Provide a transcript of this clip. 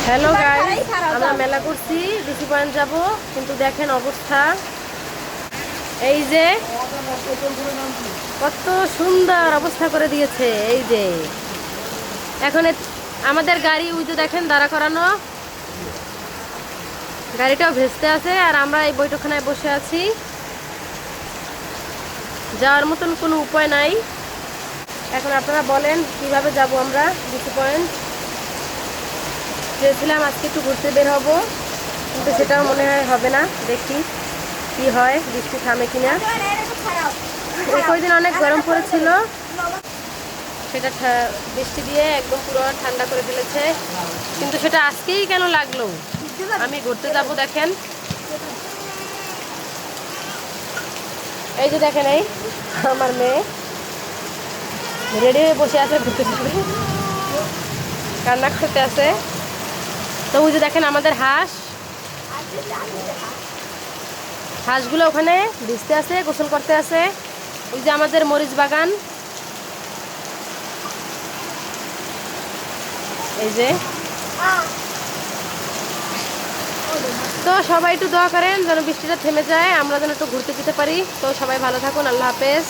Hello guys, আমরা মেলা করছি, ডিসি পয়েন্ট যাব, কিন্তু দেখেন অবস্থা। এই যে কত সুন্দর অবস্থা করে দিয়েছে। এই যে এখন আমাদের গাড়ি ওই যে দেখেন দাঁড়া করানো, গাড়িটাও ভেস্তে আছে, আর আমরা এই বৈঠকখানায় বসে আছি। যাওয়ার মতন কোনো উপায় নাই। এখন আপনারা বলেন কিভাবে যাব আমরা ডিসি পয়েন্ট। চেয়েছিলাম আজকে একটু ঘুরতে বের হব, কিন্তু সেটাও মনে হয় হবে না। দেখি কি হয়, বৃষ্টি থামে কিনা। এই কয়দিন অনেক গরম পড়েছিল, সেটা বৃষ্টি দিয়ে একদম পুরো ঠান্ডা করে ফেলেছে, কিন্তু সেটা আজকেই কেন লাগলো। আমি ঘুরতে যাব, দেখেন এই যে দেখেন, এই আমার মেয়ে রেডি হয়ে বসে আছে, ঘুরতে যাবে, কান্না করতে আছে। তো ওই যে দেখেন আমাদের হাঁসগুলো ওখানে ভিজতে আছে, গোসল করতে আছে। ওই যে আমাদের মরিচ বাগান, এই যে। তো সবাই একটু দোয়া করেন যেন বৃষ্টিটা থেমে যায়, আমরা যেন একটু ঘুরতে যেতে পারি। তো সবাই ভালো থাকুন, আল্লাহ হাফেজ।